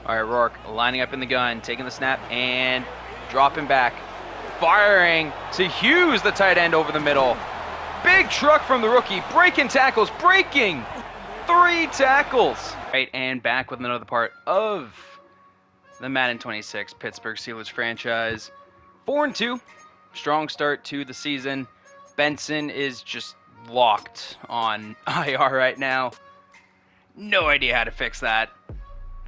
All right, Rourke lining up in the gun, taking the snap, and dropping back. Firing to Hughes, the tight end, over the middle. Big truck from the rookie, breaking tackles, breaking 3 tackles. Right, and back with another part of the Madden 26 Pittsburgh Steelers franchise. 4-2, strong start to the season. Benson is just locked on IR right now. No idea how to fix that.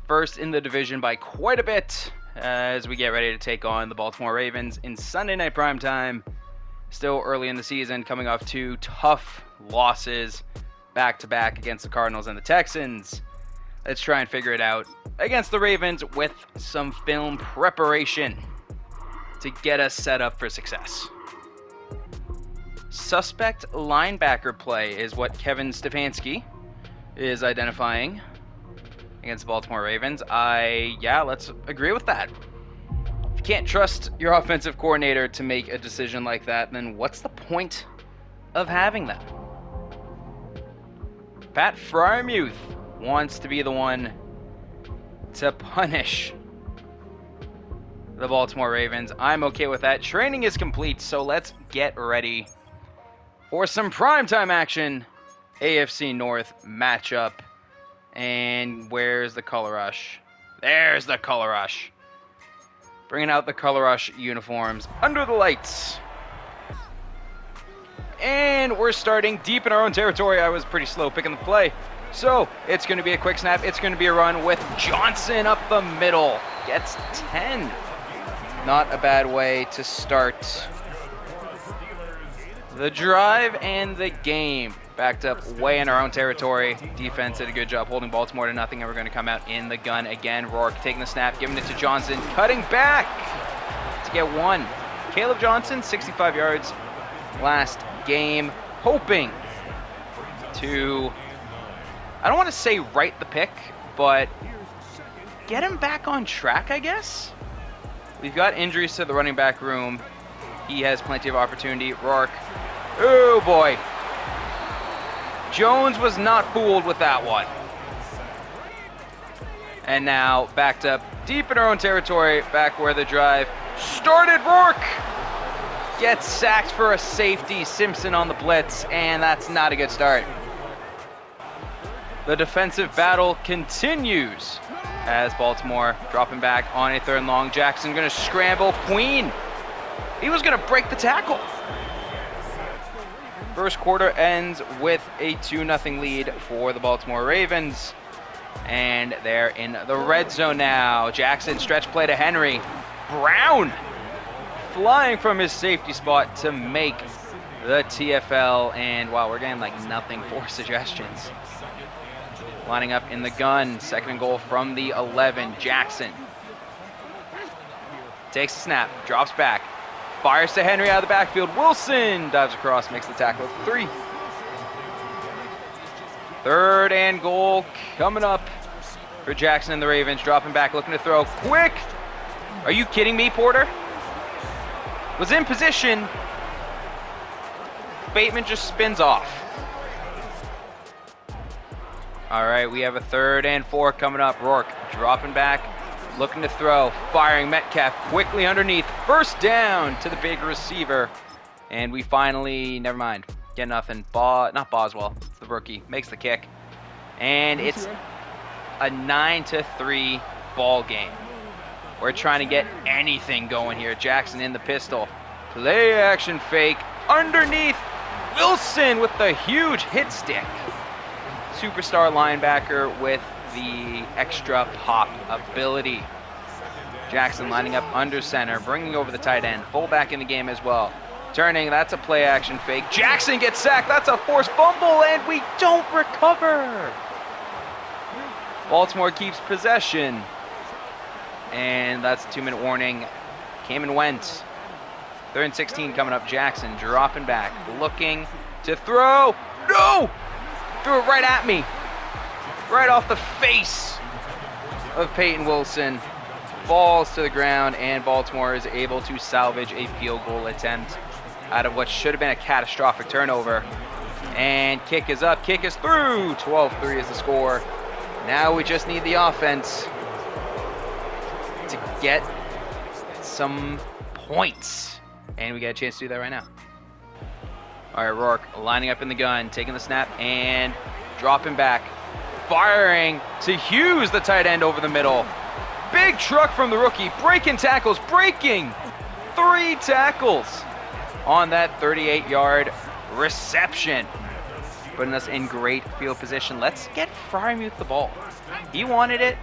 First in the division by quite a bit as we get ready to take on the Baltimore Ravens in Sunday night primetime. Still early in the season, coming off 2 tough losses back-to-back against the Cardinals and the Texans. Let's try and figure it out against the Ravens with some film preparation to get us set up for success. Suspect linebacker play is what Kevin Stefanski is identifying against the Baltimore Ravens. Let's agree with that. If you can't trust your offensive coordinator to make a decision like that, then what's the point of having that? Pat Freiermuth wants to be the one to punish the Baltimore Ravens. I'm okay with that. Training is complete, so let's get ready for some primetime action. AFC North matchup. And where's the color rush? There's the color rush. Bringing out the color rush uniforms under the lights. And we're starting deep in our own territory. I was pretty slow picking the play. So it's going to be a quick snap. It's going to be a run with Johnson up the middle. Gets 10. Not a bad way to start the drive and the game. Backed up way in our own territory. Defense did a good job holding Baltimore to nothing, and we're going to come out in the gun again. Rourke taking the snap, giving it to Johnson, cutting back to get 1. Caleb Johnson, 65 yards last game, hoping to, I don't want to say right the pick, but get him back on track, I guess. We've got injuries to the running back room. He has plenty of opportunity. Rourke, oh boy. Jones was not fooled with that one. And now backed up deep in our own territory, back where the drive started. Rourke gets sacked for a safety. Simpson on the blitz, and that's not a good start. The defensive battle continues as Baltimore dropping back on a 3rd and long. Jackson going to scramble. Queen, he was going to break the tackle. First quarter ends with a 2-0 lead for the Baltimore Ravens. And they're in the red zone now. Jackson stretch play to Henry. Brown flying from his safety spot to make the TFL. And wow, we're getting like nothing for suggestions. Lining up in the gun. 2nd and goal from the 11. Jackson takes the snap, drops back. Fires to Henry out of the backfield. Wilson dives across, makes the tackle of 3. 3rd and goal coming up for Jackson and the Ravens. Dropping back, looking to throw. Quick! Are you kidding me, Porter? Was in position. Bateman just spins off. All right, we have a 3rd and 4 coming up. Rourke dropping back. Looking to throw, firing Metcalf quickly underneath. First down to the big receiver. And we finally, never mind, get nothing. Not Boswell, it's the rookie, makes the kick. And it's a 9-3 ball game. We're trying to get anything going here. Jackson in the pistol. Play action fake underneath. Wilson with the huge hit stick. Superstar linebacker with the extra pop ability. Jackson lining up under center, bringing over the tight end. Fullback in the game as well. Turning, that's a play action fake. Jackson gets sacked, that's a forced fumble, and we don't recover. Baltimore keeps possession. And that's a 2-minute warning. Came and went. 3rd and 16 coming up. Jackson dropping back, looking to throw. No! Threw it right at me. Right off the face of Peyton Wilson. Falls to the ground, and Baltimore is able to salvage a field goal attempt out of what should have been a catastrophic turnover. And kick is up, kick is through. 12-3 is the score. Now we just need the offense to get some points. And we got a chance to do that right now. All right, Rourke lining up in the gun, taking the snap and dropping back. Firing to Hughes, the tight end over the middle. Big truck from the rookie, breaking tackles, breaking 3 tackles on that 38-yard reception, putting us in great field position. Let's get Freiermuth the ball. He wanted it.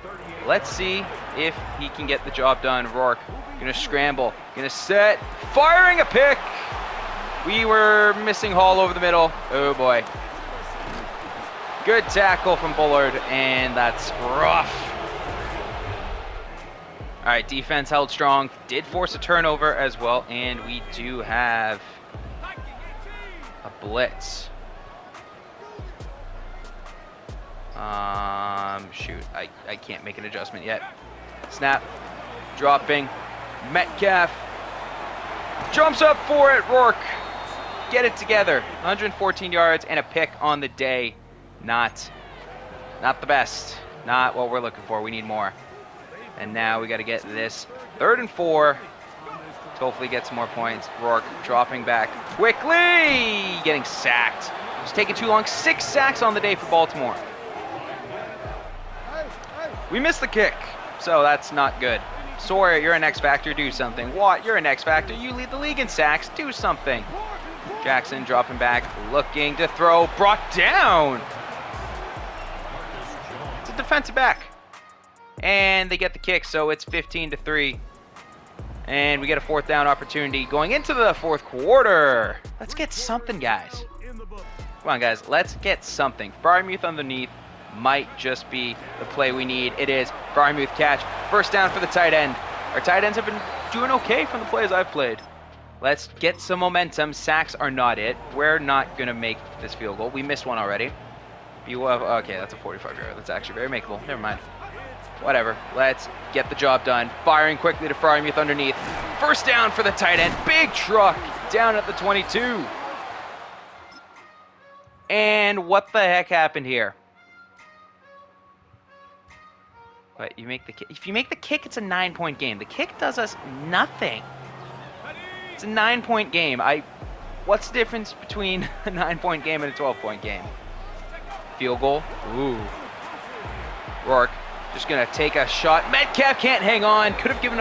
Let's see if he can get the job done. Rourke gonna scramble, gonna set, firing a pick. We were missing Hall over the middle. Oh boy. Good tackle from Bullard, and that's rough. All right, defense held strong. Did force a turnover as well, and we do have a blitz. Shoot, I can't make an adjustment yet. Snap, dropping. Metcalf jumps up for it. Rourke, get it together. 114 yards and a pick on the day. Not the best. Not what we're looking for. We need more. And now we got to get this 3rd and 4 to hopefully get some more points. Rourke dropping back quickly, getting sacked. It's taking too long. 6 sacks on the day for Baltimore. We missed the kick, so that's not good. Sawyer, you're an X Factor, do something. Watt, you're an X Factor, you lead the league in sacks, do something. Jackson dropping back, looking to throw, brought down. It's a defensive back. And they get the kick, so it's 15-3. And we get a 4th down opportunity going into the 4th quarter. Let's get something, guys. Come on, guys, let's get something. Freiermuth underneath might just be the play we need. It is. Freiermuth catch. 1st down for the tight end. Our tight ends have been doing okay from the plays I've played. Let's get some momentum. Sacks are not it. We're not going to make this field goal. We missed one already. Okay, that's a 45-yard. That's actually very makeable. Never mind. Whatever. Let's get the job done. Firing quickly to Freiermuth underneath. 1st down for the tight end. Big truck down at the 22. And what the heck happened here? But you make the kick. If you make the kick, it's a 9-point game. The kick does us nothing. It's a 9-point game. What's the difference between a 9-point game and a 12-point game? Field goal. Ooh. Rourke just gonna take a shot. Metcalf can't hang on. Could have given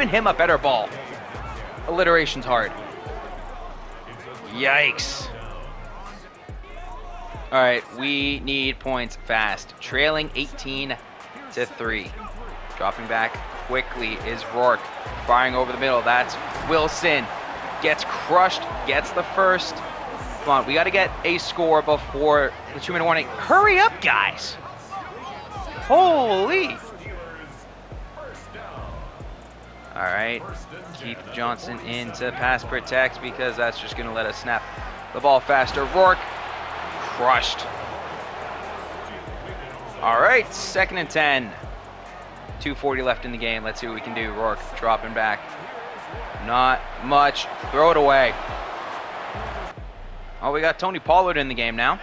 him a better ball. Alliteration's hard. Yikes. All right, we need points fast. Trailing 18-3. Dropping back quickly is Rourke. Firing over the middle. That's Wilson. Gets crushed. Gets the 1st. Come on, we got to get a score before the 2-minute warning. Hurry up, guys. Holy. All right. Keep Johnson into pass protect because that's just going to let us snap the ball faster. Rourke. Crushed. All right, 2nd and 10. 2:40 left in the game. Let's see what we can do. Rourke dropping back. Not much. Throw it away. Oh, we got Tony Pollard in the game now.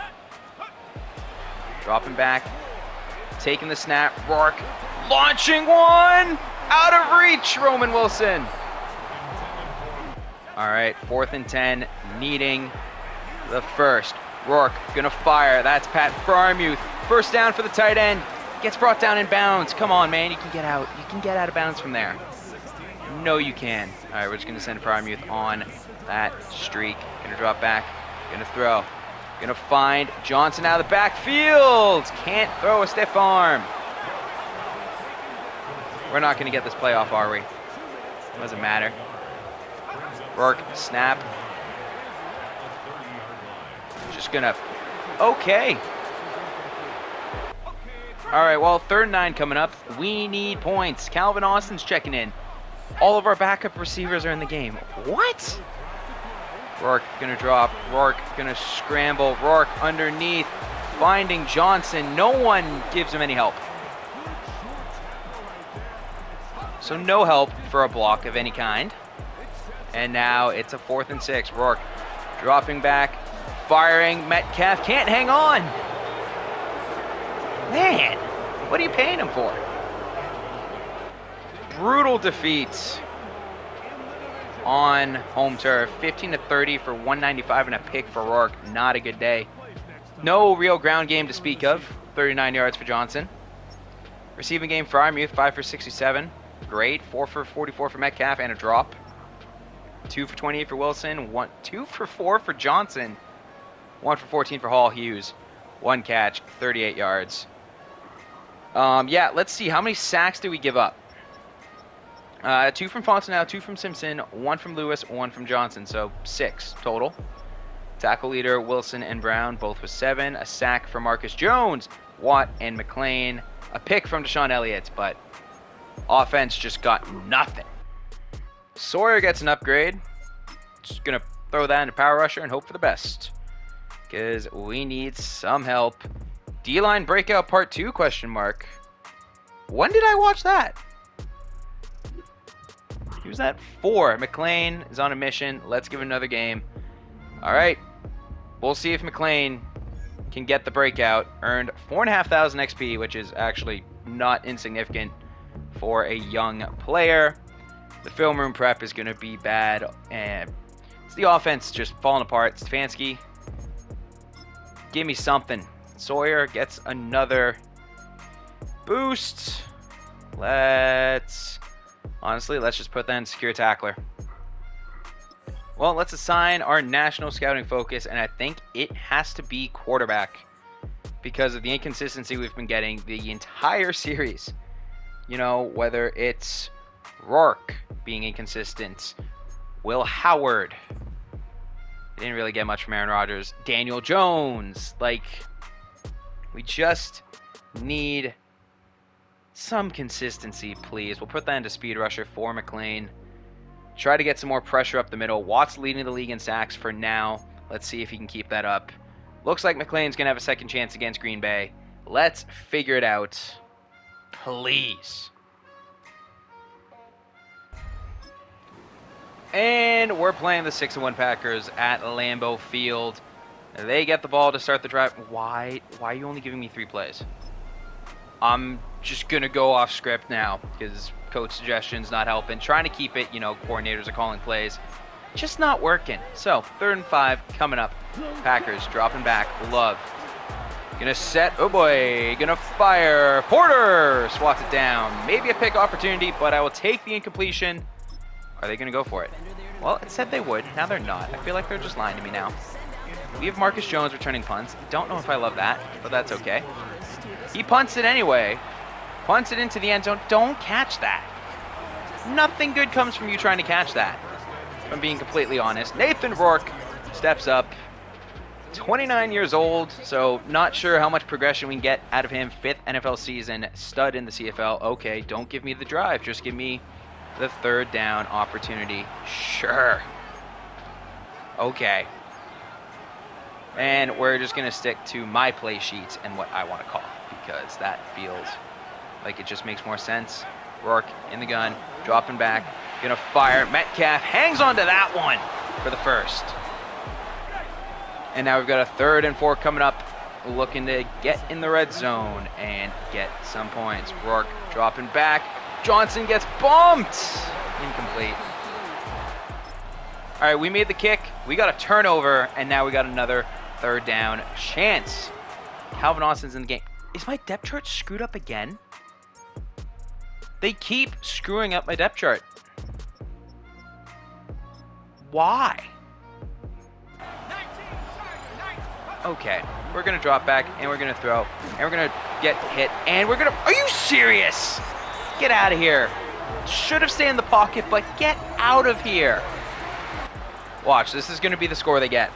Dropping back. Taking the snap. Rourke launching one. Out of reach, Roman Wilson. All right, 4th and 10. Needing the 1st. Rourke gonna fire. That's Pat Freiermuth. 1st down for the tight end. Gets brought down in bounds. Come on, man. You can get out. You can get out of bounds from there. No, you can. All right, we're just gonna send Freiermuth on that streak. Gonna drop back. Gonna throw. Gonna find Johnson out of the backfield. Can't throw a stiff arm. We're not gonna get this playoff, are we? Doesn't matter. Rourke, snap. Just gonna, okay. All right, well, 3rd and 9 coming up. We need points. Calvin Austin's checking in. All of our backup receivers are in the game. What? Rourke gonna drop. Rourke gonna scramble. Rourke underneath, finding Johnson. No one gives him any help. So no help for a block of any kind. And now it's a 4th and 6. Rourke dropping back. Firing. Metcalf can't hang on. Man, what are you paying him for? brutal defeat on home turf. 15-30 for 195 and a pick for Rourke. Not a good day. No real ground game to speak of. 39 yards for Johnson. Receiving game for Armuth, 5 for 67. Great. 4 for 44 for Metcalf and a drop. 2 for 28 for Wilson. 2 for 4 for Johnson. 1 for 14 for Hall Hughes. 1 catch, 38 yards. Yeah, let's see. How many sacks did we give up? 2 from Fontenelle, 2 from Simpson, 1 from Lewis, 1 from Johnson. So 6 total. Tackle leader Wilson and Brown, both with 7. A sack for Marcus Jones, Watt, and McLean. A pick from Deshaun Elliott, but offense just got nothing. Sawyer gets an upgrade. Just going to throw that into power rusher and hope for the best, because we need some help. D-line breakout part 2, question mark. When did I watch that? He was at 4. McLean is on a mission. Let's give another game. All right. We'll see if McLean can get the breakout. Earned 4,500 XP, which is actually not insignificant for a young player. The film room prep is going to be bad, and it's the offense just falling apart. Stefanski, give me something. Sawyer gets another boost. Let's just put that in secure tackler. Well, let's assign our national scouting focus, and I think it has to be quarterback because of the inconsistency we've been getting the entire series. You know, whether it's Rourke being inconsistent, Will Howard. We didn't really get much from Aaron Rodgers. Daniel Jones. Like, we just need some consistency, please. We'll put that into speed rusher for McLean. Try to get some more pressure up the middle. Watt's leading the league in sacks for now. Let's see if he can keep that up. Looks like McLean's going to have a second chance against Green Bay. Let's figure it out. Please. And we're playing the 6-1 Packers at Lambeau Field. They get the ball to start the drive. Why are you only giving me 3 plays? I'm just going to go off script now because coach suggestions not helping. Trying to keep it, coordinators are calling plays. Just not working. So, 3rd and 5 coming up. Packers dropping back. Love. Gonna set. Oh boy. Gonna fire. Porter swats it down. Maybe a pick opportunity, but I will take the incompletion. Are they gonna go for it? Well, it said they would. Now they're not. I feel like they're just lying to me now. We have Marcus Jones returning punts. Don't know if I love that, but that's okay. He punts it anyway. Punts it into the end zone. Don't catch that. Nothing good comes from you trying to catch that, if I'm being completely honest. Nathan Rourke steps up. 29 years old, so not sure how much progression we can get out of him. 5th NFL season, stud in the CFL. Okay, don't give me the drive. Just give me the 3rd down opportunity. Sure. Okay. And we're just going to stick to my play sheets and what I want to call, because that feels like it just makes more sense. Rourke in the gun, dropping back, going to fire. Metcalf hangs on to that one for the first. And now we've got a 3rd and 4 coming up, looking to get in the red zone and get some points. Rourke dropping back. Johnson gets bumped. Incomplete. All right, we made the kick. We got a turnover, and now we got another 3rd down chance. Calvin Austin's in the game. Is my depth chart screwed up again? They keep screwing up my depth chart. Why? Okay, we're going to drop back, and we're going to throw, and we're going to get hit, and we're going to... Are you serious? Get out of here. Should have stayed in the pocket, but get out of here. Watch, this is going to be the score they get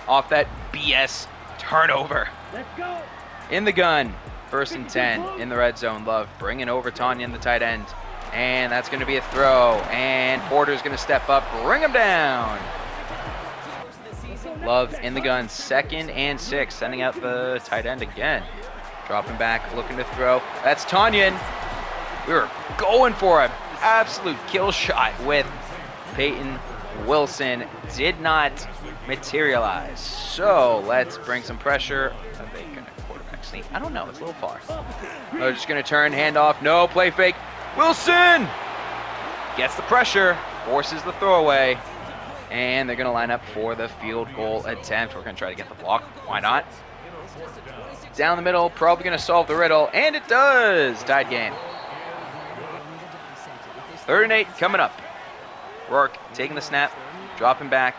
off that BS turnover. Let's go. In the gun, 1st and 10 in the red zone. Love bringing over Tanya in the tight end, and that's going to be a throw, and Porter's going to step up, bring him down. Love in the gun, 2nd and 6, sending out the tight end again. Dropping back, looking to throw. That's Tanyan. We were going for an absolute kill shot with Peyton Wilson. Did not materialize. So let's bring some pressure. Are they going to quarterback sneak? I don't know. It's a little far. They're just going to turn, hand off. No, play fake. Wilson Gets the pressure, forces the throwaway, and they're going to line up for the field goal attempt. We're going to try to get the block. Why not? Down the middle, probably going to solve the riddle, and it does. Tied game. 3rd and 8 coming up. Rourke taking the snap, dropping back.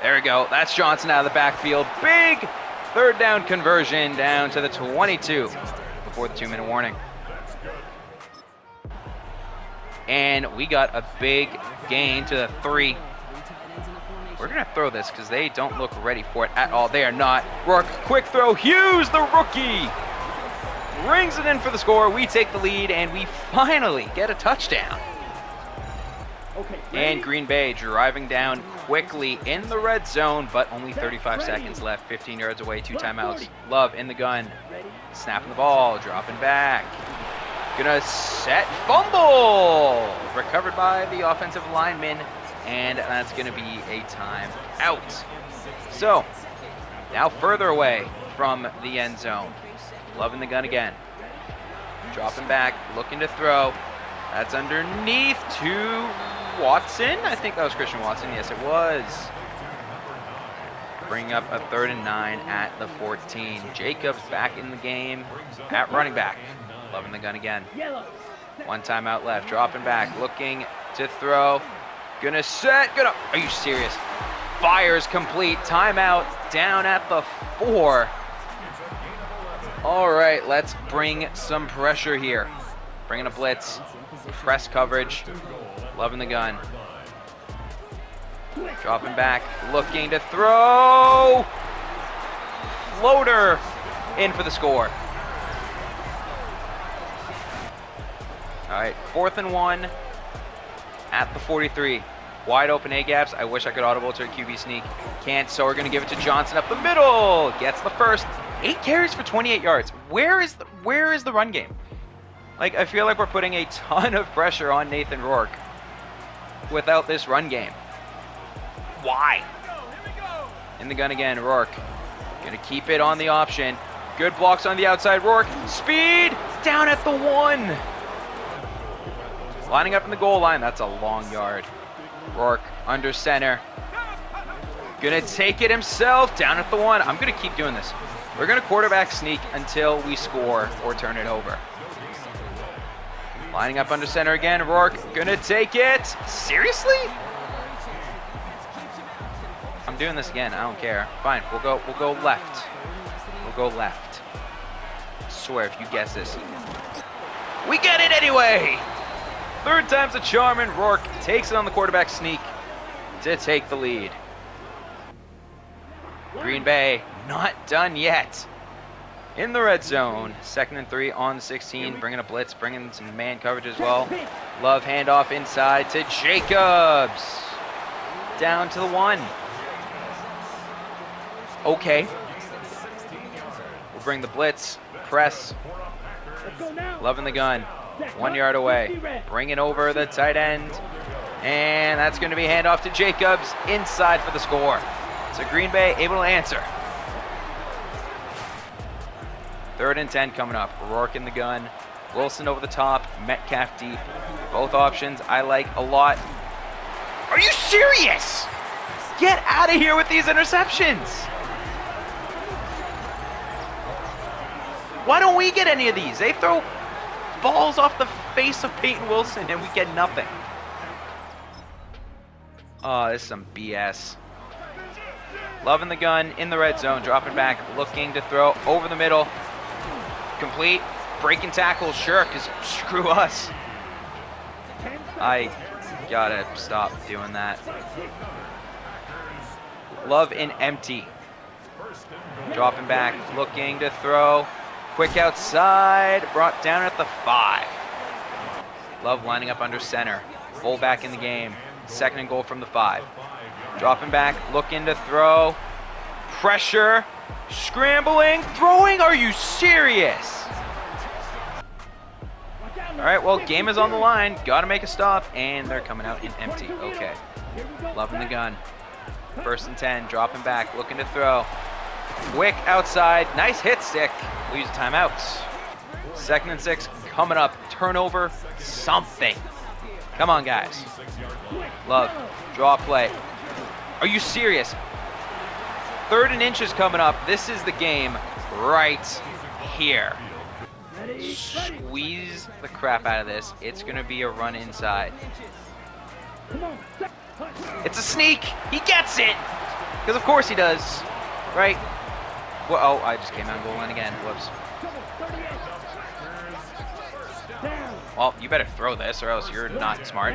There we go. That's Johnson out of the backfield. Big 3rd down conversion down to the 22 before the 2-minute warning. And we got a big gain to the 3. We're going to throw this because they don't look ready for it at all. They are not. Rourke, quick throw. Hughes, the rookie, rings it in for the score. We take the lead, and we finally get a touchdown. And Green Bay driving down quickly in the red zone, but only 35 seconds left. 15 yards away, 2 timeouts. Love in the gun. Snapping the ball, dropping back. Gonna set, fumble! Recovered by the offensive lineman, and that's gonna be a timeout. So, now further away from the end zone. Love in the gun again. Dropping back, looking to throw. That's underneath to Watson. I think that was Christian Watson. Yes, it was. Bringing up a 3rd and 9 at the 14. Jacobs back in the game at running back. Loving the gun again. 1 timeout left. Dropping back. Looking to throw. Gonna set. Gonna. Are you serious? Fires complete. Timeout down at the 4. All right, let's bring some pressure here. Bringing a blitz. Press coverage. Loving the gun. Dropping back. Looking to throw. Floater in for the score. All right, 4th and 1 at the 43. Wide open A-gaps. I wish I could audible to a QB sneak. Can't, so we're going to give it to Johnson up the middle. Gets the first. 8 carries for 28 yards. Where is the run game? Like, I feel like we're putting a ton of pressure on Nathan Rourke without this run game. Why? In the gun again, Rourke. Going to keep it on the option. Good blocks on the outside. Rourke, speed, down at the 1. Lining up in the goal line. That's a long yard. Rourke under center. Gonna take it himself. Down at the 1. I'm gonna keep doing this. We're gonna quarterback sneak until we score or turn it over. Lining up under center again. Rourke gonna take it. Seriously? I'm doing this again. I don't care. Fine. We'll go left. We'll go left. I swear if you guess this. We get it anyway! 3rd time's a charm, and Rourke takes it on the quarterback sneak to take the lead. Green Bay not done yet. In the red zone, 2nd and 3 on the 16, bringing a blitz, bringing some man coverage as well. Love handoff inside to Jacobs. Down to the 1. Okay. We'll bring the blitz, press. Love in the gun. 1 yard away. Bringing over the tight end. And that's going to be handoff to Jacobs inside for the score. So Green Bay able to answer. 3rd and 10 coming up. Rourke in the gun. Wilson over the top. Metcalf deep. Both options I like a lot. Are you serious? Get out of here with these interceptions. Why don't we get any of these? They throw balls off the face of Peyton Wilson and we get nothing. Oh, this is some BS. Loving the gun in the red zone, dropping back, looking to throw over the middle. Complete, breaking tackles, sure, because screw us. I gotta stop doing that. Love in empty. Dropping back, looking to throw. Quick outside, brought down at the 5. Love lining up under center. Fullback in the game. 2nd and goal from the 5. Dropping back, looking to throw. Pressure, scrambling, throwing. Are you serious? All right, well, game is on the line. Got to make a stop, and they're coming out in empty. Okay. Loving the gun. 1st and 10, dropping back, looking to throw. Quick outside, nice hit stick. We'll use timeouts. 2nd and 6 coming up. Turnover, something. Come on, guys. Love. Draw play. Are you serious? 3rd and inches coming up. This is the game right here. Squeeze the crap out of this. It's going to be a run inside. It's a sneak. He gets it. Because of course he does. Right? Well, oh, I just came out of goal line again. Whoops. Well, you better throw this or else you're not smart.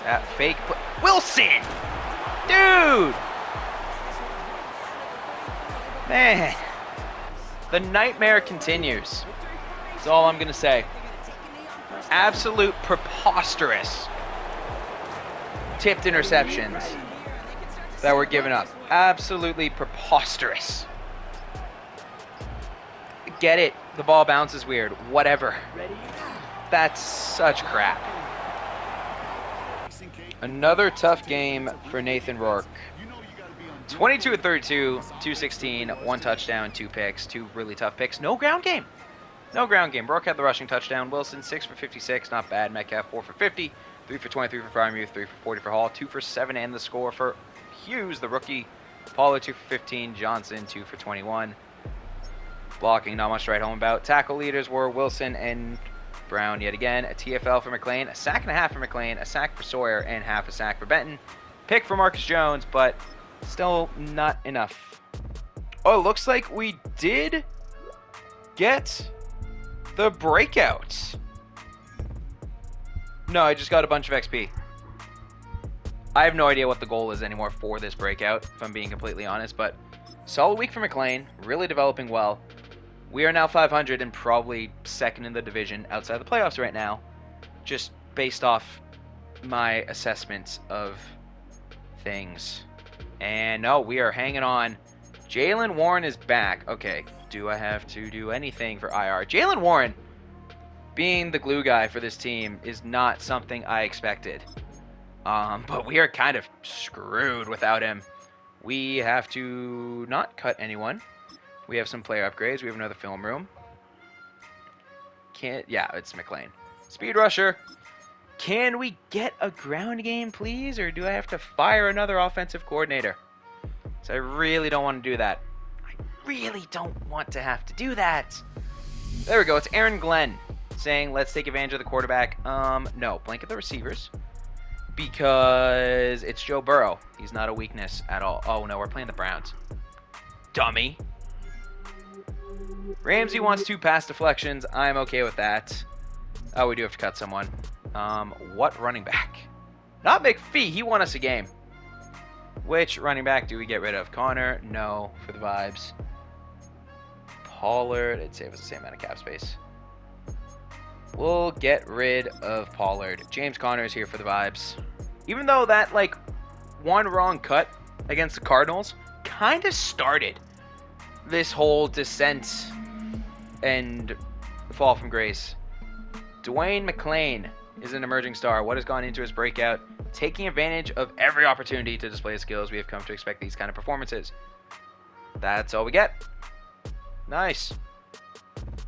That fake Wilson! Dude! Man. The nightmare continues. That's all I'm going to say. Absolute preposterous tipped interceptions that were given up. Absolutely preposterous. Get it. The ball bounces weird. Whatever. That's such crap. Another tough game for Nathan Rourke. 22 of 32, 216, 1 touchdown, 2 picks, 2 really tough picks. No ground game. No ground game. Rourke had the rushing touchdown. Wilson, 6 for 56, not bad. Metcalf, 4 for 50, 3 for 23 for Frymuth, 3 for 40 for Hall, 2 for 7, and the score for Hughes, the rookie. Pollard, 2 for 15, Johnson, 2 for 21. Blocking, not much to write home about. Tackle leaders were Wilson and Brown yet again. A TFL for McLean, a sack and a half for McLean, a sack for Sawyer, and half a sack for Benton. Pick for Marcus Jones, but still not enough. Oh, it looks like we did get the breakout. No, I just got a bunch of XP. I have no idea what the goal is anymore for this breakout, if I'm being completely honest, but solid week for McLean, really developing well. We are now 500 and probably second in the division outside the playoffs right now, just based off my assessments of things. And no, we are hanging on. Jalen Warren is back. Okay, do I have to do anything for IR? Jalen Warren, being the glue guy for this team, is not something I expected. But we are kind of screwed without him. We have to not cut anyone. We have some player upgrades. We have another film room. Yeah, it's McLean. Speed rusher. Can we get a ground game, please? Or do I have to fire another offensive coordinator? So I really don't want to do that. I really don't want to have to do that. There we go. It's Aaron Glenn saying, let's take advantage of the quarterback. No, blanket the receivers. Because it's Joe Burrow. He's not a weakness at all. Oh, no, we're playing the Browns. Dummy. Ramsey wants 2 pass deflections. I'm okay with that. Oh, we do have to cut someone. What running back? Not McPhee. He won us a game. Which running back do we get rid of? Connor? No, for the vibes. Pollard. It'd save us the same amount of cap space. We'll get rid of Pollard. James Conner is here for the vibes. Even though that, like, one wrong cut against the Cardinals kind of started this whole descent and fall from grace. Dwayne McLean is an emerging star. What has gone into his breakout? Taking advantage of every opportunity to display his skills. We have come to expect these kind of performances. That's all we get. Nice.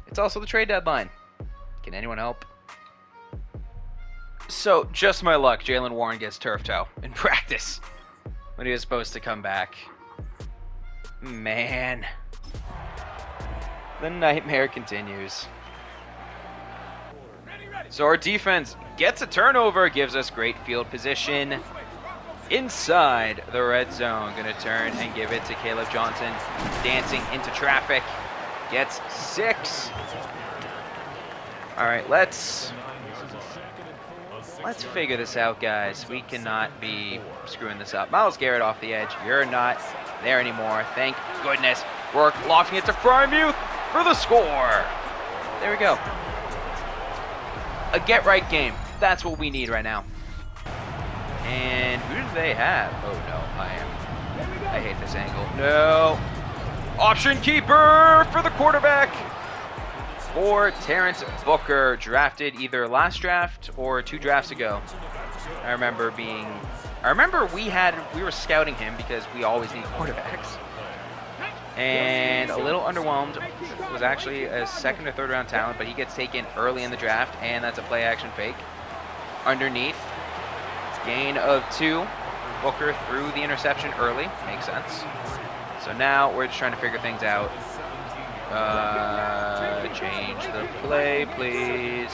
It's also the trade deadline. Can anyone help? So, just my luck, Jalen Warren gets turf toe in practice when he was supposed to come back. Man. The nightmare continues. So our defense gets a turnover, gives us great field position inside the red zone. Going to turn and give it to Caleb Johnson, dancing into traffic. Gets 6. All right, let's figure this out, guys. We cannot be screwing this up. Myles Garrett off the edge. You're not there anymore. Thank goodness. Rourke lofting it to Frymuth for the score. There we go. A get-right game. That's what we need right now. And who do they have? Oh, no. I hate this angle. No. Option keeper for the quarterback. For Terrence Booker, drafted either last draft or 2 drafts ago. I remember we were scouting him because we always need quarterbacks. And a little underwhelmed was actually a second or third round talent, but he gets taken early in the draft, and that's a play action fake. Underneath, gain of 2. Booker threw the interception early, makes sense. So now we're just trying to figure things out. Change the play, please.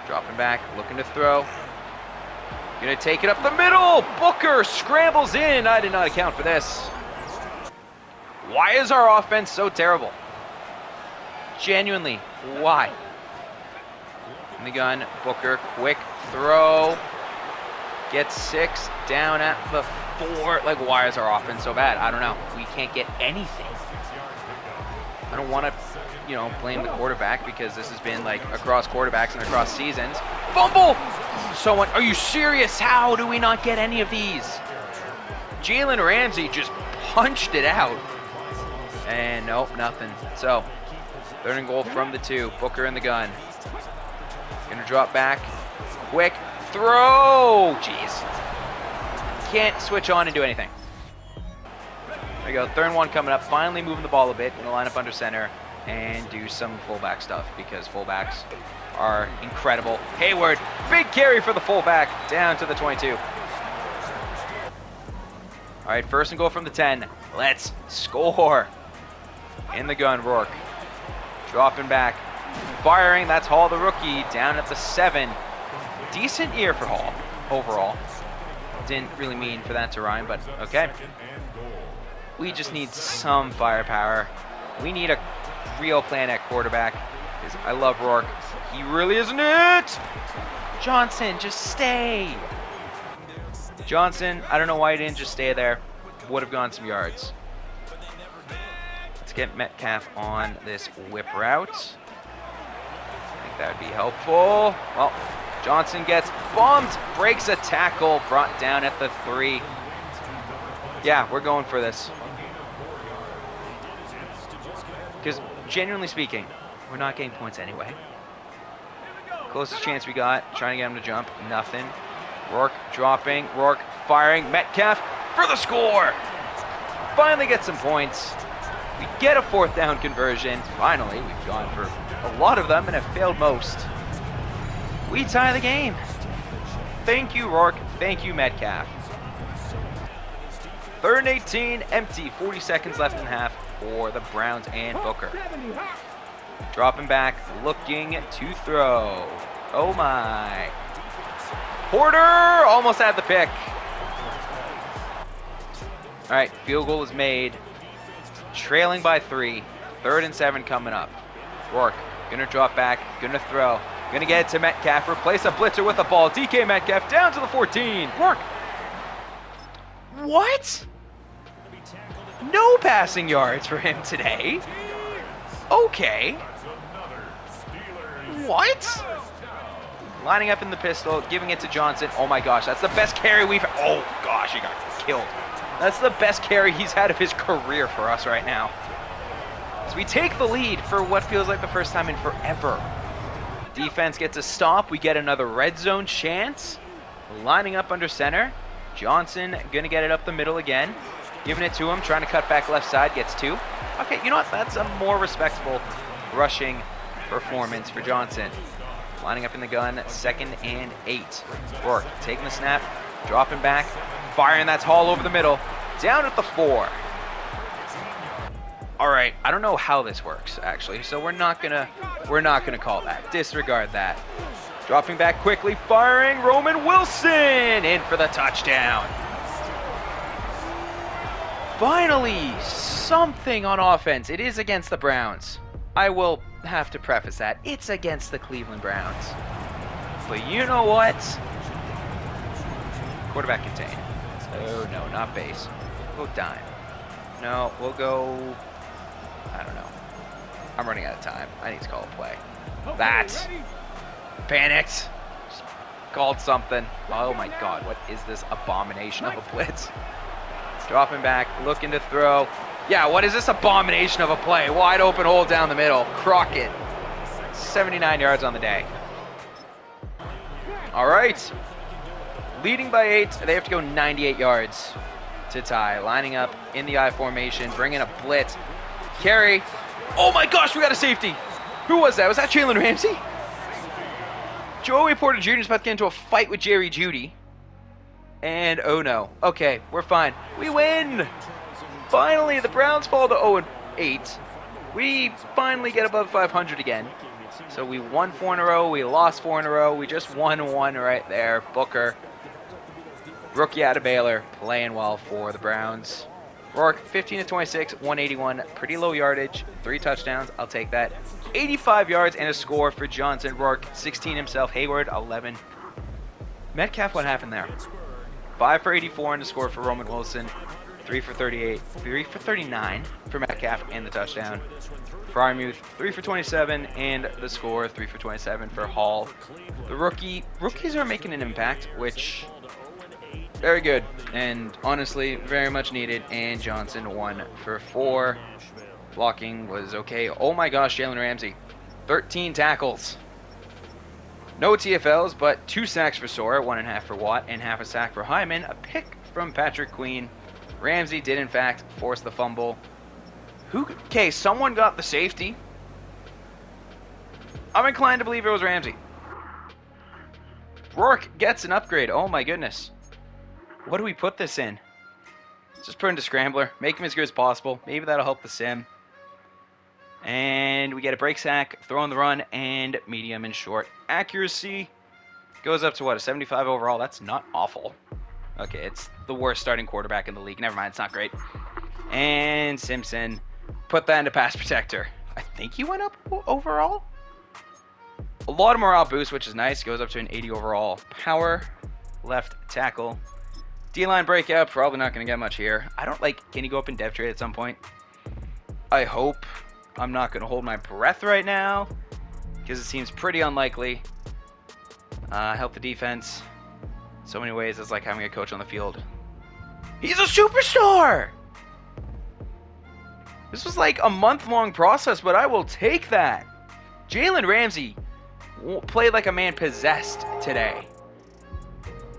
Dropping back, looking to throw. Gonna take it up the middle. Booker scrambles in. I did not account for this. Why is our offense so terrible? Genuinely, why? In the gun, Booker, quick throw. Gets 6, down at the 4. Like, why is our offense so bad? I don't know. We can't get anything. I don't want to, blame the quarterback, because this has been like across quarterbacks and across seasons. Fumble! Someone, are you serious? How do we not get any of these? Jalen Ramsey just punched it out. And nope, nothing. So, 3rd and goal from the 2. Booker in the gun. Gonna drop back. Quick throw! Jeez. Can't switch on and do anything. There we go. 3rd and 1 coming up. Finally moving the ball a bit. Gonna line up under center and do some fullback stuff, because fullbacks are incredible. Hayward, big carry for the fullback, down to the 22. All right, 1st and goal from the 10. Let's score. In the gun, Rourke. Dropping back. Firing, that's Hall, the rookie, down at the 7. Decent year for Hall, overall. Didn't really mean for that to rhyme, but okay. We just need some firepower. We need a real plan at quarterback, because I love Rourke. He really isn't it. Johnson, just stay. Johnson, I don't know why he didn't just stay there. Would have gone some yards. Let's get Metcalf on this whip route. I think that would be helpful. Well, Johnson gets bumped, breaks a tackle, brought down at the 3. Yeah, we're going for this. Because, genuinely speaking, we're not getting points anyway. Closest chance we got, trying to get him to jump, nothing. Rourke dropping, Rourke firing, Metcalf for the score! Finally get some points. We get a 4th down conversion. Finally, we've gone for a lot of them and have failed most. We tie the game. Thank you, Rourke. Thank you, Metcalf. 3rd and 18, empty. 40 seconds left in half for the Browns and Booker. Dropping back, looking to throw. Oh my. Porter almost had the pick. All right, field goal is made. Trailing by 3. 3rd and 7 coming up. Rourke gonna drop back, gonna throw. Gonna get it to Metcalf, replace a blitzer with a ball. DK Metcalf down to the 14. Rourke. What? No passing yards for him today. Okay. What? Lining up in the pistol, giving it to Johnson. Oh my gosh, that's the best carry we've... Oh gosh, he got killed. That's the best carry he's had of his career for us right now. So we take the lead for what feels like the first time in forever. Defense gets a stop. We get another red zone chance. Lining up under center. Johnson gonna get it up the middle again. Giving it to him, trying to cut back left side, gets 2. Okay, you know what? That's a more respectable rushing performance for Johnson. Lining up in the gun, 2nd and 8. Rourke taking the snap, dropping back, firing, that's Hall over the middle, down at the 4. All right, I don't know how this works actually, so we're not gonna call that. Disregard that. Dropping back quickly, firing, Roman Wilson in for the touchdown. Finally, something on offense. It is against the Browns. I will have to preface that. It's against the Cleveland Browns. But you know what? Quarterback contain. Oh, no, not base. We'll go dime. No, we'll go... I don't know. I'm running out of time. I need to call a play. That. Panicked. Just called something. Oh, my God. What is this abomination of a blitz? Dropping back, looking to throw. Yeah, what is this abomination of a play? Wide open hole down the middle. Crockett. 79 yards on the day. All right. Leading by 8. They have to go 98 yards to tie. Lining up in the I formation, bringing a blitz. Carry. Oh my gosh, we got a safety. Who was that? Was that Jalen Ramsey? Joey Porter Jr. is about to get into a fight with Jerry Jeudy. And oh no. Okay, we're fine. We win! Finally, the Browns fall to 0-8. We finally get above 500 again. So we won 4 in a row. We lost 4 in a row. We just won 1 right there. Booker, rookie out of Baylor, playing well for the Browns. Rourke, 15 of 26, 181, pretty low yardage, 3 touchdowns. I'll take that. 85 yards and a score for Johnson. Rourke, 16 himself. Hayward, 11. Metcalf, what happened there? 5 for 84 and a score for Roman Wilson. 3 for 38, 3 for 39 for Metcalf and the touchdown. Fryermuth, 3 for 27 and the score, 3 for 27 for Hall. The rookies are making an impact, which very good and honestly very much needed. And Johnson 1 for 4. Blocking was okay. Oh my gosh, Jalen Ramsey, 13 tackles. No TFLs, but 2 sacks for Sawyer, 1.5 for Watt, and half a sack for Hyman. A pick from Patrick Queen. Ramsey did, in fact, force the fumble. Okay, someone got the safety. I'm inclined to believe it was Ramsey. Rourke gets an upgrade. Oh, my goodness. What do we put this in? Just put into Scrambler. Make him as good as possible. Maybe that'll help the sim. And we get a break sack, throw on the run, and medium and short. Accuracy goes up to, what, a 75 overall? That's not awful. Okay, it's the worst starting quarterback in the league. Never mind, it's not great. And Simpson put that into pass protector. I think he went up overall. A lot of morale boost, which is nice. Goes up to an 80 overall. Power, left tackle. D-line breakout, probably not going to get much here. I don't like, can he go up in dev trade at some point? I hope. I'm not going to hold my breath right now because it seems pretty unlikely. Help the defense. So many ways, it's like having a coach on the field. He's a superstar! This was like a month-long process, but I will take that. Jalen Ramsey played like a man possessed today.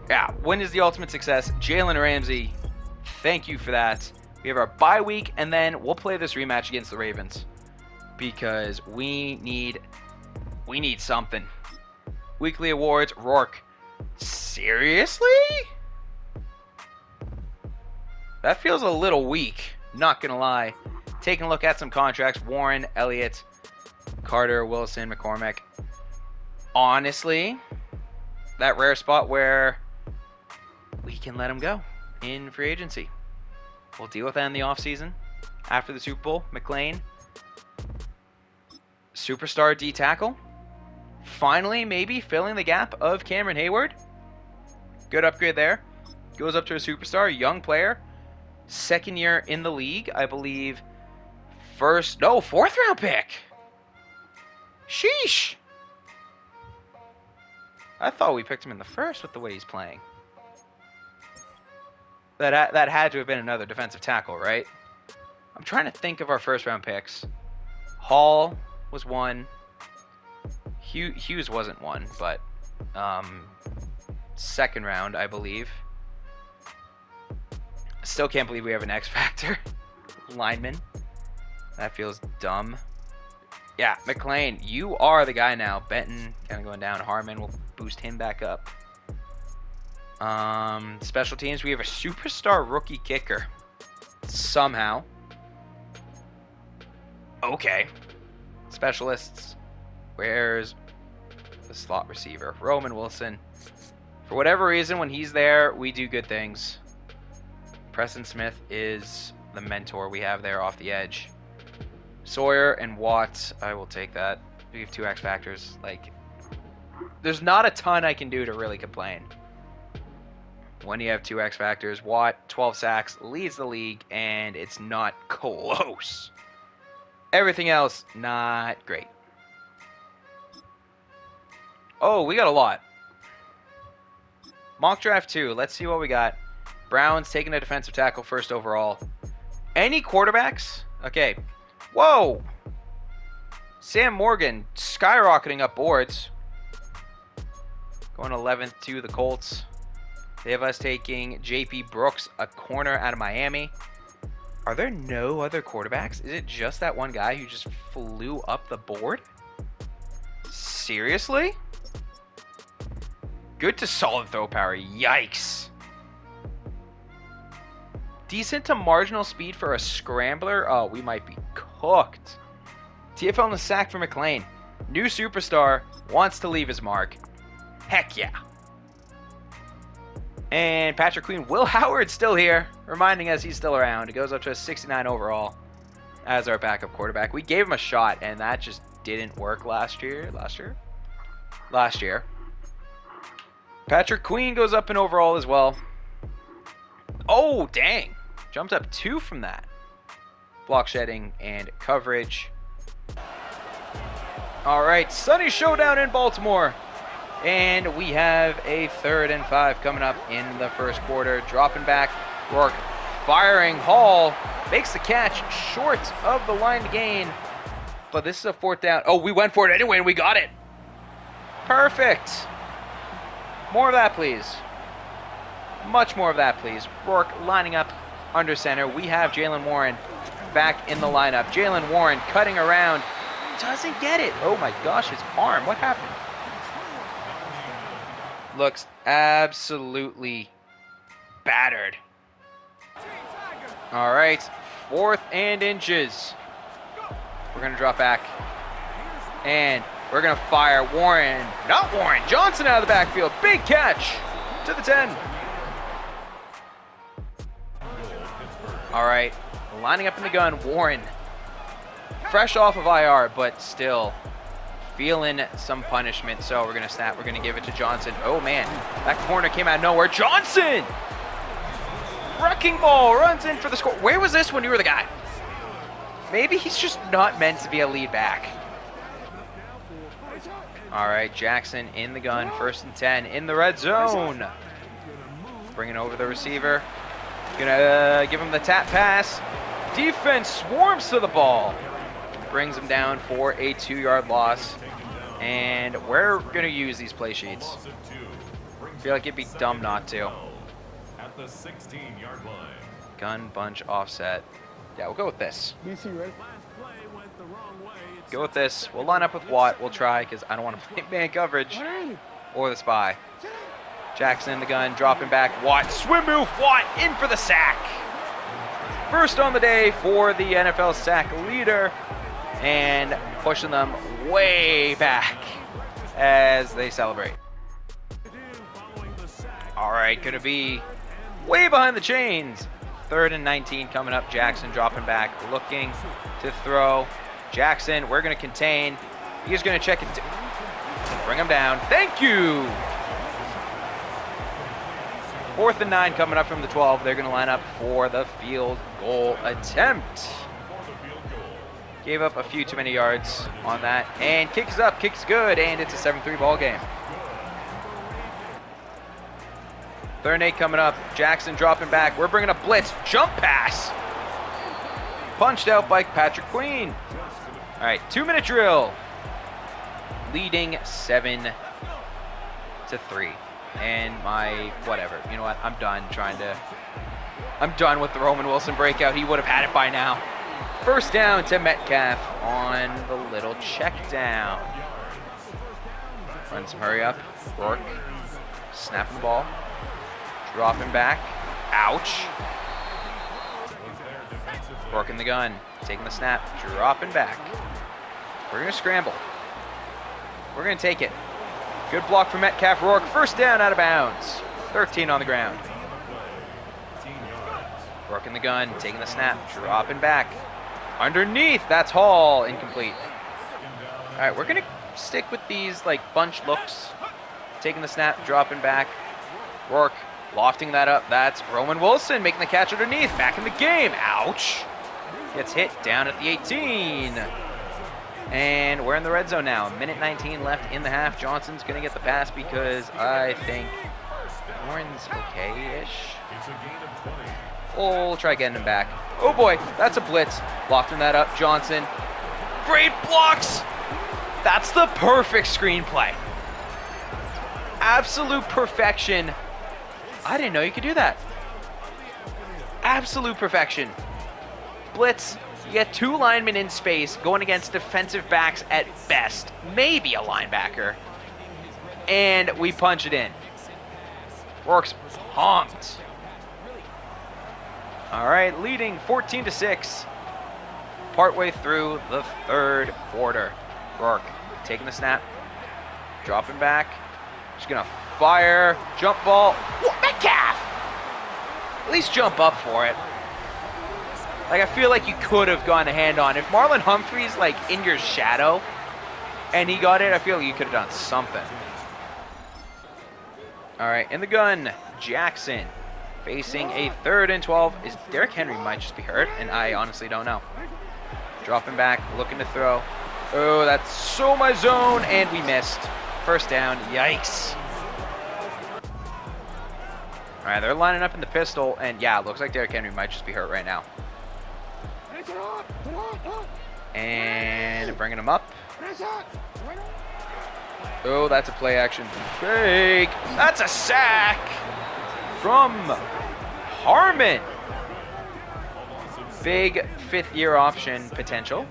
Yeah, when is the ultimate success? Jalen Ramsey, thank you for that. We have our bye week, and then we'll play this rematch against the Ravens because we need something. Weekly awards, Rourke. Seriously? That feels a little weak, not gonna lie. Taking a look at some contracts. Warren, Elliott, Carter, Wilson, McCormick. Honestly, that rare spot where we can let him go in free agency. We'll deal with that in the offseason. After the Super Bowl, McLean. Superstar D tackle. Finally, maybe filling the gap of Cameron Hayward. Good upgrade there. Goes up to a superstar, young player. Second year in the league, I believe. Fourth round pick. Sheesh. I thought we picked him in the first with the way he's playing. That had to have been another defensive tackle, right? I'm trying to think of our first round picks. Hall was one. Hughes wasn't one, but second round, I believe. Still can't believe we have an X Factor lineman. That feels dumb. Yeah, McLean, you are the guy now. Benton kind of going down. Harmon will boost him back up. Special teams, we have a superstar rookie kicker. Somehow. Okay. Specialists. Where's the slot receiver? Roman Wilson. For whatever reason, when he's there, we do good things. Preston Smith is the mentor we have there off the edge. Sawyer and Watts, I will take that. We have 2 X factors. Like, there's not a ton I can do to really complain. When you have 2 X factors, Watt, 12 sacks, leads the league, and it's not close. Everything else, not great. Oh, we got a lot. Mock draft 2. Let's see what we got. Browns taking a defensive tackle first overall. Any quarterbacks? Okay. Whoa. Sam Morgan skyrocketing up boards. Going 11th to the Colts. They have us taking J.P. Brooks, a corner out of Miami. Are there no other quarterbacks? Is it just that one guy who just flew up the board? Seriously? Good to solid throw power. Yikes. Decent to marginal speed for a scrambler. Oh, we might be cooked. TFL on the sack for McLean. New superstar wants to leave his mark. Heck yeah. And Patrick Queen, Will Howard still here, reminding us he's still around. It goes up to a 69 overall as our backup quarterback. We gave him a shot, and that just didn't work last year. Last year. Patrick Queen goes up in overall as well. Oh, dang. Jumped up 2 from that. Block shedding and coverage. All right, Sunny Showdown in Baltimore. And we have a 3rd and 5 coming up in the first quarter. Dropping back, Rourke firing. Hall makes the catch short of the line to gain. But this is a 4th down. Oh, we went for it anyway, and we got it. Perfect. More of that, please. Much more of that, please. Rourke lining up under center. We have Jalen Warren back in the lineup. Jalen Warren cutting around. Doesn't get it. Oh my gosh, his arm. What happened? Looks absolutely battered. All right, 4th and inches. We're going to drop back. And we're going to fire Warren. Not Warren. Johnson out of the backfield. Big catch to the 10. All right, lining up in the gun. Warren. Fresh off of IR, but still feeling some punishment. So we're going to snap. We're going to give it to Johnson. Oh, man. That corner came out of nowhere. Johnson! Wrecking ball. Runs in for the score. Where was this when you were the guy? Maybe he's just not meant to be a lead back. All right, Jackson in the gun. 1st and 10 in the red zone. Bringing over the receiver. Gonna give him the tap pass. Defense swarms to the ball. Brings him down for a 2-yard loss. And we're going to use these play sheets. Feel like it'd be dumb not to. At the 16-yard line. Gun bunch offset. Yeah, we'll go with this. Go with this. We'll line up with Watt. We'll try because I don't want to play man coverage or the spy. Jackson in the gun, dropping back. Watt, swim move. Watt in for the sack. First on the day for the NFL sack leader. And pushing them way back as they celebrate. All right, going to be way behind the chains. 3rd and 19 coming up. Jackson dropping back, looking to throw. Jackson, we're going to contain. He's going to check it. Bring him down. Thank you. 4th and 9 coming up from the 12. They're going to line up for the field goal attempt. Gave up a few too many yards on that. And kicks up, kicks good, and it's a 7-3 ball game. 3rd and 8 coming up. Jackson dropping back. We're bringing a blitz. Jump pass. Punched out by Patrick Queen. All right, 2-minute drill. Leading 7-3. And my whatever. You know what? I'm done with the Roman Wilson breakout. He would have had it by now. 1st down to Metcalf on the little check down. Run some hurry up. Rourke. Snapping the ball. Dropping back. Ouch. Rourke in the gun. Taking the snap. Dropping back. We're going to scramble. We're going to take it. Good block from Metcalf. Rourke. 1st down out of bounds. 13 on the ground. Rourke in the gun. Taking the snap. Dropping back. Underneath. That's Hall. Incomplete. All right, we're going to stick with these like bunch looks. Taking the snap. Dropping back. Rourke lofting that up. That's Roman Wilson making the catch underneath. Back in the game. Ouch. Gets hit down at the 18. And we're in the red zone now. 1:19 left in the half. Johnson's going to get the pass because I think Warren's okay-ish. We'll try getting him back. Oh boy, that's a blitz. Lofting that up. Johnson. Great blocks. That's the perfect screenplay. Absolute perfection. I didn't know you could do that. Absolute perfection. blitz, you get 2 linemen in space going against defensive backs at best, maybe a linebacker, and we punch it in. Rourke's pumped. All right, leading 14-6. Partway through the 3rd quarter. Rourke taking the snap, dropping back, just gonna fire, jump ball. Whoa, Metcalf! At least jump up for it. Like, I feel like you could have gone a hand on. If Marlon Humphrey's like in your shadow and he got it, I feel like you could have done something. All right, in the gun, Jackson facing a 3rd and 12. Is Derrick Henry might just be hurt, and I honestly don't know. Dropping back, looking to throw. Oh, that's so my zone, and we missed. First down, yikes. All right, they're lining up in the pistol, and yeah, it looks like Derrick Henry might just be hurt right now. And bringing him up. Oh, that's a play action fake. That's a sack from Harmon. Big 5th-year option potential.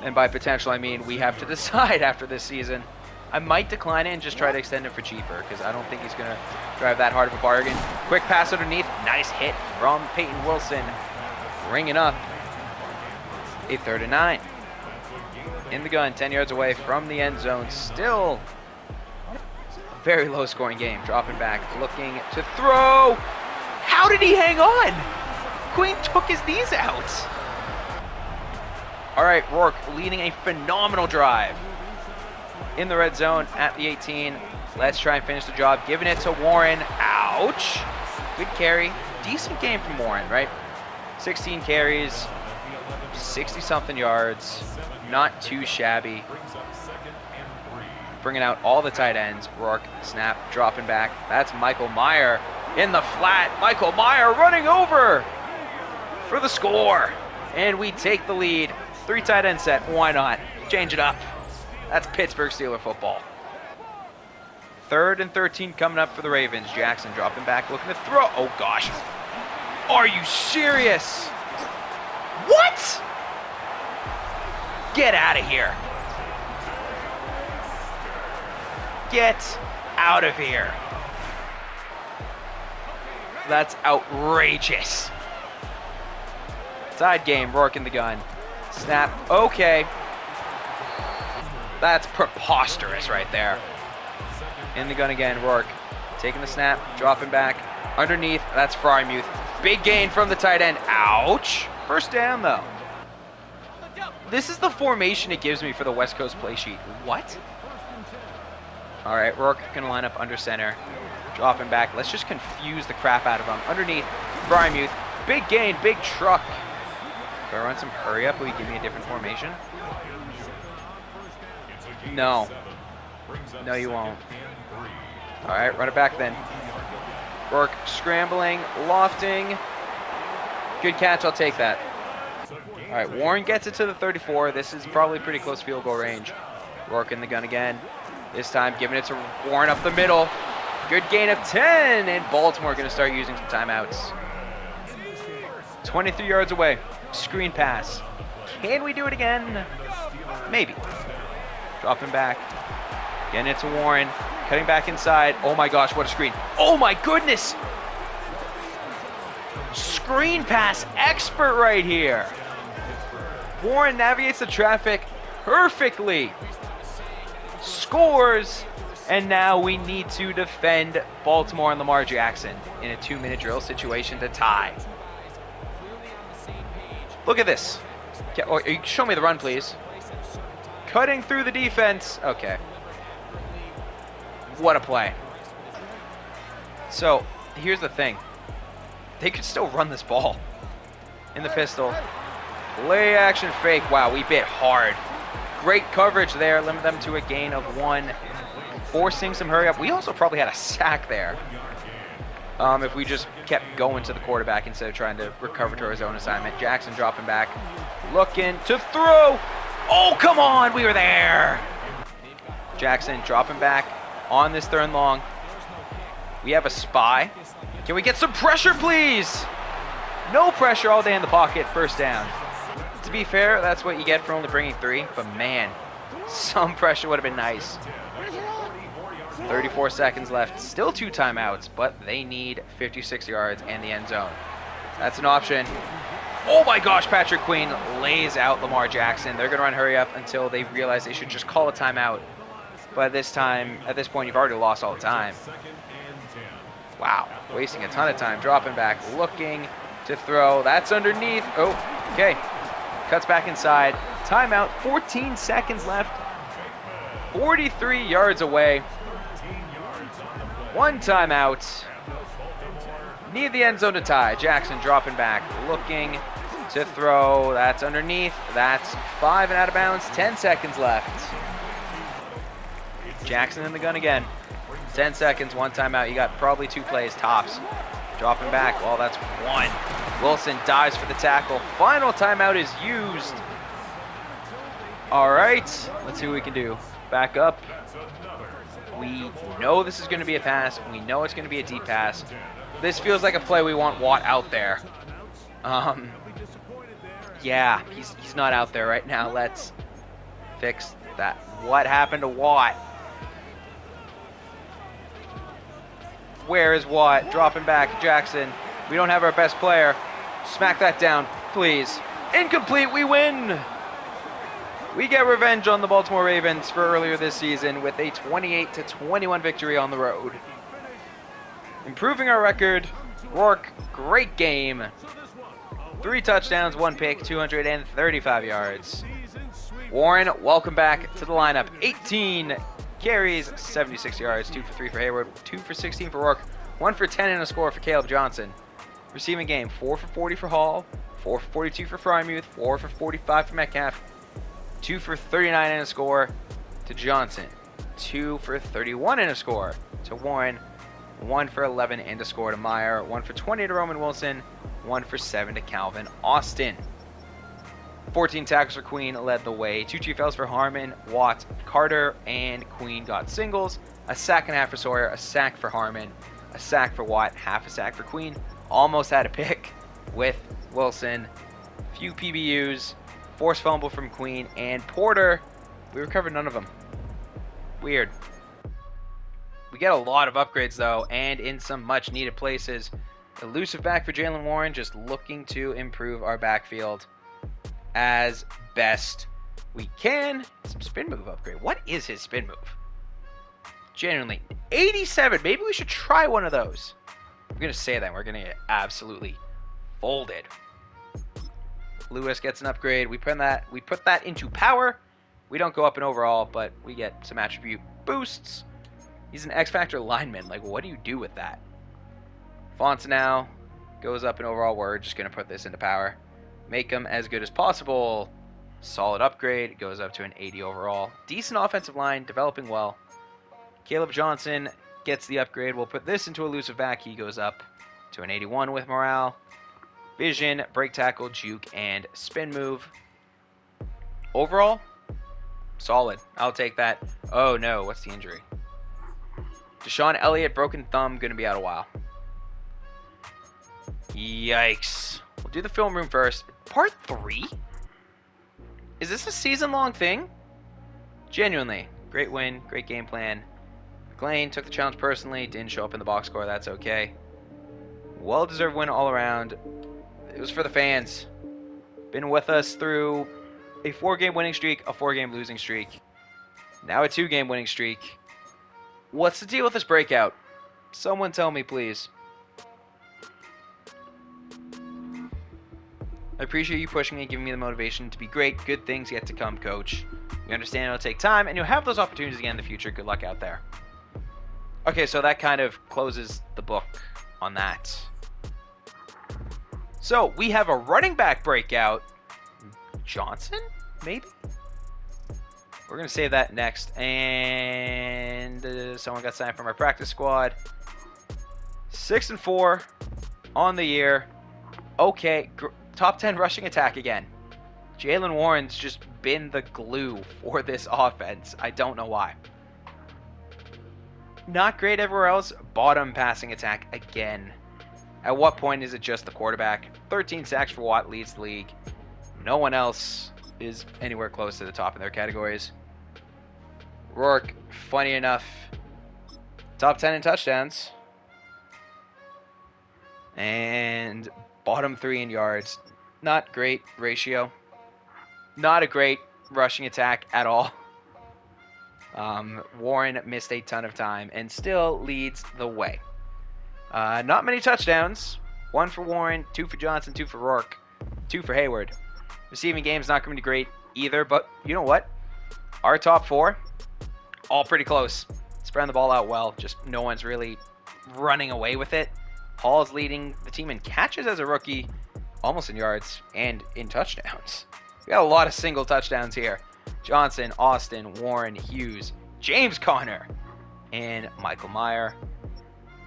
And by potential, I mean we have to decide after this season. I might decline it and just try to extend it for cheaper because I don't think he's going to drive that hard of a bargain. Quick pass underneath. Nice hit from Peyton Wilson. Bringing up a 3rd and 9. In the gun, 10 yards away from the end zone. Still a very low scoring game. Dropping back, looking to throw. How did he hang on? Queen took his knees out. All right, Rourke leading a phenomenal drive in the red zone at the 18. Let's try and finish the job. Giving it to Warren. Ouch. Good carry. Decent game from Warren, right? 16 carries, 60-something yards. Not too shabby. Bringing out all the tight ends. Rourke, snap, dropping back. That's Michael Meyer in the flat. Michael Meyer running over for the score. And we take the lead. 3 tight end set. Why not? Change it up. That's Pittsburgh Steeler football. 3rd and 13 coming up for the Ravens. Jackson dropping back, looking to throw. Oh, gosh. Are you serious? What? Get out of here. Get out of here. That's outrageous. Side game, Rourke in the gun. Snap, okay. That's preposterous right there. In the gun again, Rourke. Taking the snap, dropping back. Underneath, that's Frymuth. Big gain from the tight end. Ouch. First down, though. This is the formation it gives me for the West Coast play sheet. What? All right, Rourke going to line up under center. Dropping back. Let's just confuse the crap out of him. Underneath, Frymuth. Big gain, big truck. Do I run some hurry up? Will you give me a different formation? No. No, you won't. All right, run it back then. Rourke scrambling, lofting. Good catch, I'll take that. All right, Warren gets it to the 34. This is probably pretty close field goal range. Rourke in the gun again. This time giving it to Warren up the middle. Good gain of 10, and Baltimore going to start using some timeouts. 23 yards away. Screen pass. Can we do it again? Maybe. Dropping back. Getting it to Warren. Cutting back inside. Oh my gosh, what a screen. Oh my goodness. Screen pass expert right here. Warren navigates the traffic perfectly. Scores. And now we need to defend Baltimore and Lamar Jackson in a 2-minute drill situation to tie. Look at this. Show me the run, please. Cutting through the defense. Okay. What a play. So, here's the thing. They could still run this ball in the pistol. Play action fake. Wow, we bit hard. Great coverage there. Limit them to a gain of 1. Forcing some hurry up. We also probably had a sack there. If we just kept going to the quarterback instead of trying to recover to our zone assignment. Jackson dropping back. Looking to throw. Oh, come on. We were there. Jackson dropping back on this 3rd and long. We have a spy. Can we get some pressure, please? No pressure all day in the pocket, first down. To be fair, that's what you get for only bringing 3, but man, some pressure would have been nice. 34 seconds left, still 2 timeouts, but they need 56 yards and the end zone. That's an option. Oh my gosh, Patrick Queen lays out Lamar Jackson. They're going to run hurry up until they realize they should just call a timeout. But at this point, you've already lost all the time. Wow, wasting a ton of time, dropping back, looking to throw. That's underneath. Oh, okay. Cuts back inside. Timeout, 14 seconds left. 43 yards away. 1 timeout. Need the end zone to tie. Jackson dropping back, looking to throw. That's underneath. That's 5 and out of bounds. 10 seconds left. Jackson in the gun again. 10 seconds, 1 timeout. You got probably 2 plays tops. Dropping back. Well, that's 1. Wilson dives for the tackle. Final timeout is used. All right, let's see what we can do. Back up. We know this is going to be a pass. We know it's going to be a deep pass. This feels like a play we want Watt out there. Yeah, he's not out there right now. Let's fix that. What happened to Watt? Where is Watt? Dropping back, Jackson. We don't have our best player. Smack that down, please. Incomplete, we win! We get revenge on the Baltimore Ravens for earlier this season with a 28-21 victory on the road. Improving our record. Rourke, great game. 3 touchdowns, 1 pick, 235 yards. Warren, welcome back to the lineup. 18 carries, 76 yards, 2 for 3 for Hayward, 2 for 16 for Rourke, 1 for 10 and a score for Caleb Johnson. Receiving game, 4 for 40 for Hall, 4 for 42 for Frymuth, 4 for 45 for Metcalf, 2 for 39 and a score to Johnson, 2 for 31 and a score to Warren, 1 for 11 and a score to Meyer, 1 for 20 to Roman Wilson, 1 for 7 to Calvin Austin. 14 tackles for Queen led the way. 2 GFLs for Harmon, Watt, Carter, and Queen got singles. A sack and a half for Sawyer, a sack for Harmon, a sack for Watt, half a sack for Queen. Almost had a pick with Wilson. Few PBUs, forced fumble from Queen, and Porter. We recovered none of them. Weird. We get a lot of upgrades though, and in some much needed places. Elusive back for Jalen Warren, just looking to improve our backfield as best we can. Some spin move upgrade. What is his spin move? Genuinely. 87. Maybe we should try one of those. I'm going to say that. We're going to get absolutely folded. Lewis gets an upgrade. We put that into power. We don't go up in overall, but we get some attribute boosts. He's an X-Factor lineman. Like, what do you do with that? Fonts now goes up in overall. We're just going to put this into power. Make them as good as possible. Solid upgrade. It goes up to an 80 overall. Decent offensive line. Developing well. Caleb Johnson gets the upgrade. We'll put this into elusive back. He goes up to an 81 with morale. Vision, break tackle, juke, and spin move. Overall, solid. I'll take that. Oh no, what's the injury? Deshaun Elliott, broken thumb, going to be out a while. Yikes. We'll do the film room first. Part 3? Is this a season-long thing? Genuinely. Great win, great game plan. McLean took the challenge personally, didn't show up in the box score, that's okay. Well-deserved win all around. It was for the fans. Been with us through a 4-game winning streak, a 4-game losing streak. Now a 2-game winning streak. What's the deal with this breakout? Someone tell me, please. I appreciate you pushing me and giving me the motivation to be great. Good things yet to come, coach. You understand it'll take time, and you'll have those opportunities again in the future. Good luck out there. Okay, so that kind of closes the book on that. So, we have a running back breakout. Johnson, maybe? We're going to save that next. And someone got signed from our practice squad. 6-4 on the year. Okay, top 10 rushing attack again. Jalen Warren's just been the glue for this offense. I don't know why. Not great everywhere else. Bottom passing attack again. At what point is it just the quarterback? 13 sacks for Watt leads the league. No one else is anywhere close to the top in their categories. Rourke, funny enough, top 10 in touchdowns. And bottom 3 in yards. Not great ratio. Not a great rushing attack at all. Warren missed a ton of time and still leads the way. Not many touchdowns. 1 for Warren, 2 for Johnson, 2 for Rourke, 2 for Hayward. Receiving game's not going to be great either, but you know what? Our top 4, all pretty close. Spreading the ball out well, just no one's really running away with it. Hall's leading the team in catches as a rookie, almost in yards, and in touchdowns. We got a lot of single touchdowns here. Johnson, Austin, Warren, Hughes, James Conner, and Michael Meyer.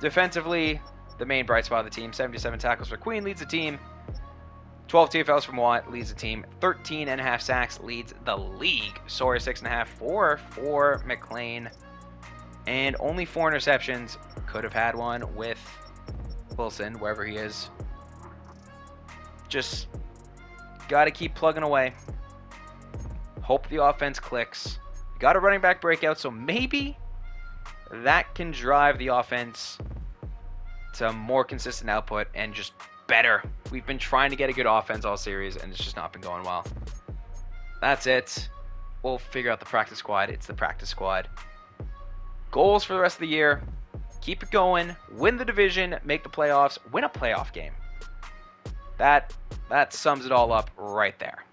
Defensively, the main bright spot of the team, 77 tackles for Queen leads the team. 12 TFLs from Watt leads the team. 13.5 sacks leads the league. Sawyer 6.5, 4 for McLean. And only 4 interceptions. Could have had one with Wilson, wherever he is. Just got to keep plugging away. Hope the offense clicks. Got a running back breakout, so maybe that can drive the offense to more consistent output and just better. We've been trying to get a good offense all series, and it's just not been going well. That's it. We'll figure out the practice squad. It's the practice squad. Goals for the rest of the year. Keep it going. Win the division. Make the playoffs. Win a playoff game. That sums it all up right there.